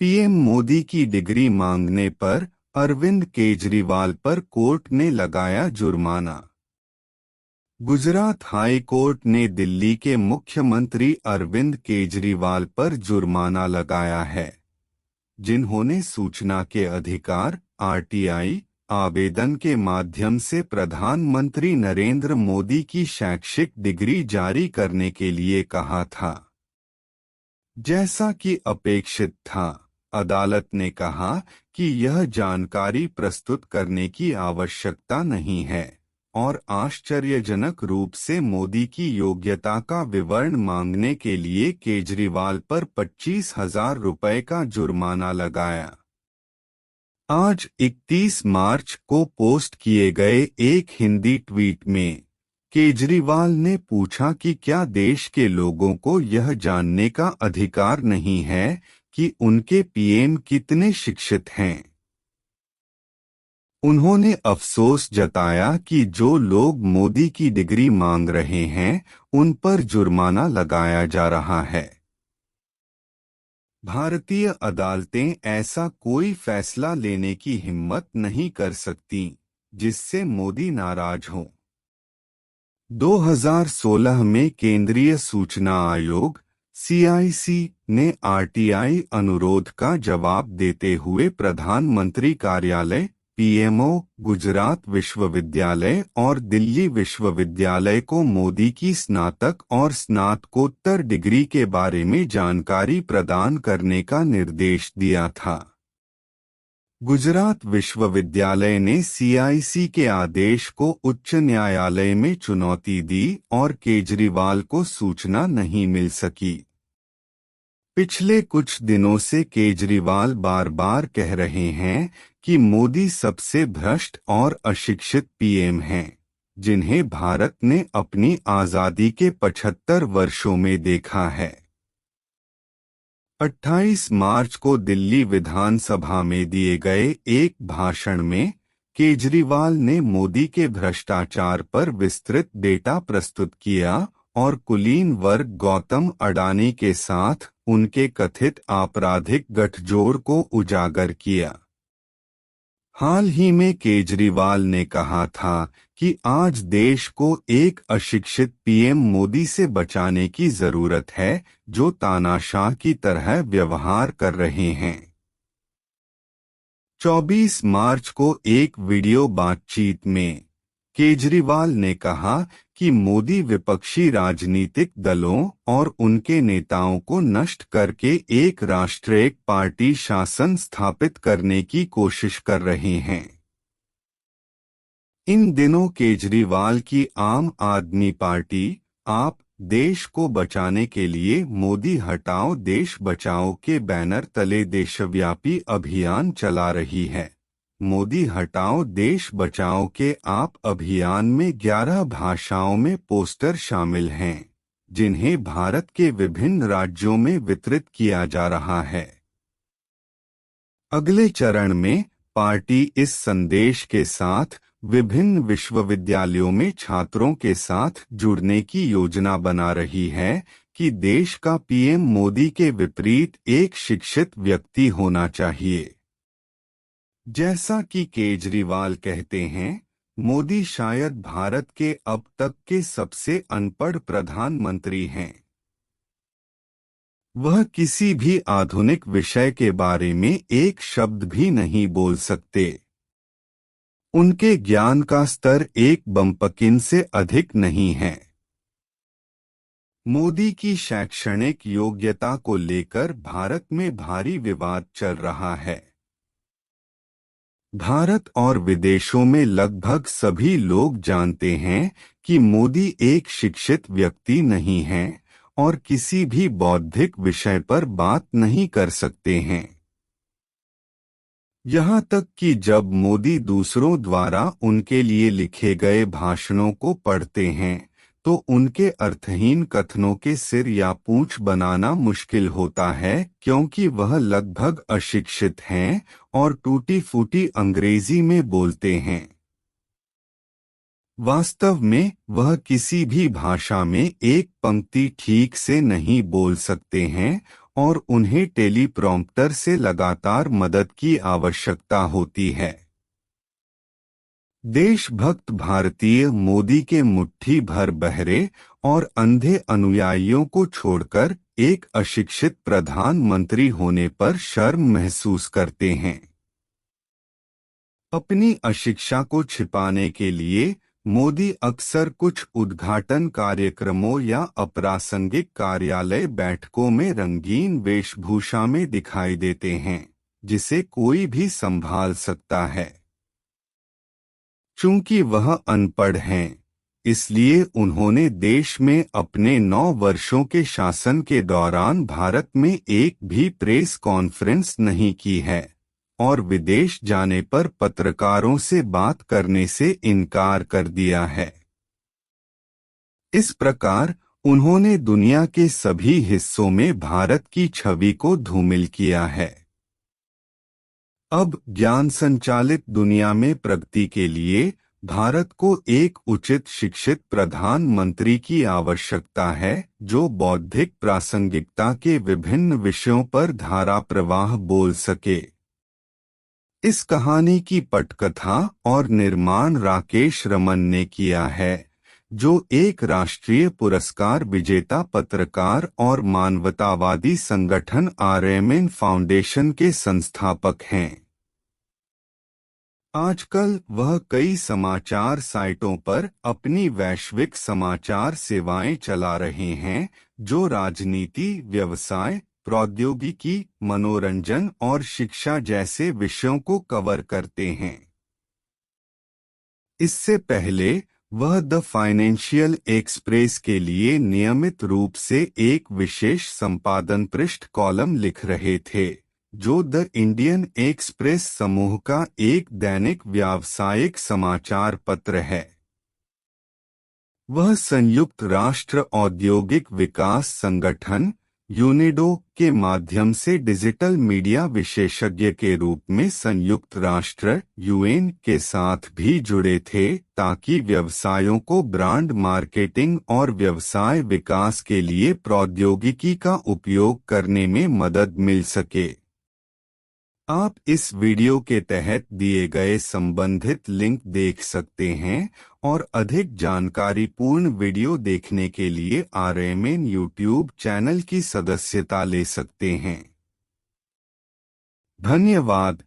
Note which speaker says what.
Speaker 1: PM Modi की degree मांगने पर अरविंद केजरीवाल पर कोर्ट ने लगाया जुर्माना। गुजरात हाई कोर्ट ने दिल्ली के मुख्यमंत्री अरविंद केजरीवाल पर जुर्माना लगाया है, जिन्होंने सूचना के अधिकार आरटीआई आवेदन के माध्यम से प्रधानमंत्री नरेंद्र मोदी की शैक्षिक डिग्री जारी करने के लिए कहा था। जैसा कि अपेक्षित था, अदालत ने कहा कि यह जानकारी प्रस्तुत करने की आवश्यकता नहीं है और आश्चर्यजनक रूप से मोदी की योग्यता का विवरण मांगने के लिए केजरीवाल पर 25,000 रुपए का जुर्माना लगाया। आज 31 मार्च को पोस्ट किए गए एक हिंदी ट्वीट में केजरीवाल ने पूछा कि क्या देश के लोगों को यह जानने का अधिकार नहीं है कि उनके पीएम कितने शिक्षित हैं। उन्होंने अफसोस जताया कि जो लोग मोदी की डिग्री मांग रहे हैं, उन पर जुर्माना लगाया जा रहा है। भारतीय अदालतें ऐसा कोई फैसला लेने की हिम्मत नहीं कर सकती जिससे मोदी नाराज हों। 2016 में केंद्रीय सूचना आयोग (CIC) ने आरटीआई अनुरोध का जवाब देते हुए प्रधानमंत्री कार्यालय (PMO), गुजरात विश्वविद्यालय और दिल्ली विश्वविद्यालय को मोदी की स्नातक और स्नातकोत्तर डिग्री के बारे में जानकारी प्रदान करने का निर्देश दिया था। गुजरात विश्वविद्यालय ने CIC के आदेश को उच्च न्यायालय में चुनौती दी और केजरीवाल को सूचना नहीं मिल सकी। पिछले कुछ दिनों से केजरीवाल बार बार कह रहे हैं कि मोदी सबसे भ्रष्ट और अशिक्षित पीएम हैं, जिन्हें भारत ने अपनी आज़ादी के 75 वर्षों में देखा है। 28 मार्च को दिल्ली विधानसभा में दिए गए एक भाषण में केजरीवाल ने मोदी के भ्रष्टाचार पर विस्तृत डेटा प्रस्तुत किया और कुलीन वर्ग गौतम अडानी के साथ उनके कथित आपराधिक गठजोड़ को उजागर किया। हाल ही में केजरीवाल ने कहा था कि आज देश को एक अशिक्षित पीएम मोदी से बचाने की जरूरत है, जो तानाशाह की तरह व्यवहार कर रहे हैं। 24 मार्च को एक वीडियो बातचीत में केजरीवाल ने कहा कि मोदी विपक्षी राजनीतिक दलों और उनके नेताओं को नष्ट करके एक राष्ट्र एक पार्टी शासन स्थापित करने की कोशिश कर रहे हैं। इन दिनों केजरीवाल की आम आदमी पार्टी आप देश को बचाने के लिए मोदी हटाओ देश बचाओ के बैनर तले देशव्यापी अभियान चला रही है। मोदी हटाओ देश बचाओ के आप अभियान में 11 भाषाओं में पोस्टर शामिल हैं, जिन्हें भारत के विभिन्न राज्यों में वितरित किया जा रहा है। अगले चरण में पार्टी इस संदेश के साथ विभिन्न विश्वविद्यालयों में छात्रों के साथ जुड़ने की योजना बना रही है कि देश का पीएम मोदी के विपरीत एक शिक्षित व्यक्ति होना चाहिए। जैसा कि केजरीवाल कहते हैं, मोदी शायद भारत के अब तक के सबसे अनपढ़ प्रधानमंत्री हैं। वह किसी भी आधुनिक विषय के बारे में एक शब्द भी नहीं बोल सकते। उनके ज्ञान का स्तर एक बम्पकिन से अधिक नहीं है। मोदी की शैक्षणिक योग्यता को लेकर भारत में भारी विवाद चल रहा है। भारत और विदेशों में लगभग सभी लोग जानते हैं कि मोदी एक शिक्षित व्यक्ति नहीं हैं और किसी भी बौद्धिक विषय पर बात नहीं कर सकते हैं। यहाँ तक कि जब मोदी दूसरों द्वारा उनके लिए लिखे गए भाषणों को पढ़ते हैं, तो उनके अर्थहीन कथनों के सिर या पूंछ बनाना मुश्किल होता है, क्योंकि वह लगभग अशिक्षित हैं और टूटी फूटी अंग्रेजी में बोलते हैं। वास्तव में वह किसी भी भाषा में एक पंक्ति ठीक से नहीं बोल सकते हैं और उन्हें टेलीप्रॉम्प्टर से लगातार मदद की आवश्यकता होती है। देशभक्त भारतीय मोदी के मुट्ठी भर बहरे और अंधे अनुयायियों को छोड़कर एक अशिक्षित प्रधानमंत्री होने पर शर्म महसूस करते हैं। अपनी अशिक्षा को छिपाने के लिए मोदी अक्सर कुछ उद्घाटन कार्यक्रमों या अप्रासंगिक कार्यालय बैठकों में रंगीन वेशभूषा में दिखाई देते हैं, जिसे कोई भी संभाल सकता है। चूंकि वह अनपढ़ हैं, इसलिए उन्होंने देश में अपने 9 वर्षों के शासन के दौरान भारत में एक भी प्रेस कॉन्फ्रेंस नहीं की है और विदेश जाने पर पत्रकारों से बात करने से इनकार कर दिया है। इस प्रकार उन्होंने दुनिया के सभी हिस्सों में भारत की छवि को धूमिल किया है। अब ज्ञान संचालित दुनिया में प्रगति के लिए भारत को एक उचित शिक्षित प्रधानमंत्री की आवश्यकता है, जो बौद्धिक प्रासंगिकता के विभिन्न विषयों पर धारा प्रवाह बोल सके। इस कहानी की पटकथा और निर्माण राकेश रमन ने किया है, जो एक राष्ट्रीय पुरस्कार विजेता पत्रकार और मानवतावादी संगठन आरएमएन फाउंडेशन के संस्थापक हैं। आजकल वह कई समाचार साइटों पर अपनी वैश्विक समाचार सेवाएं चला रहे हैं, जो राजनीति, व्यवसाय, प्रौद्योगिकी, मनोरंजन और शिक्षा जैसे विषयों को कवर करते हैं। इससे पहले वह द फाइनेंशियल एक्सप्रेस के लिए नियमित रूप से एक विशेष संपादन पृष्ठ कॉलम लिख रहे थे, जो द इंडियन एक्सप्रेस समूह का एक दैनिक व्यावसायिक समाचार पत्र है। वह संयुक्त राष्ट्र औद्योगिक विकास संगठन यूनेडो के माध्यम से डिजिटल मीडिया विशेषज्ञ के रूप में संयुक्त राष्ट्र यूएन के साथ भी जुड़े थे, ताकि व्यवसायों को ब्रांड मार्केटिंग और व्यवसाय विकास के लिए प्रौद्योगिकी का उपयोग करने में मदद मिल सके। आप इस वीडियो के तहत दिए गए संबंधित लिंक देख सकते हैं और अधिक जानकारीपूर्ण वीडियो देखने के लिए आरएमएन यूट्यूब चैनल की सदस्यता ले सकते हैं। धन्यवाद।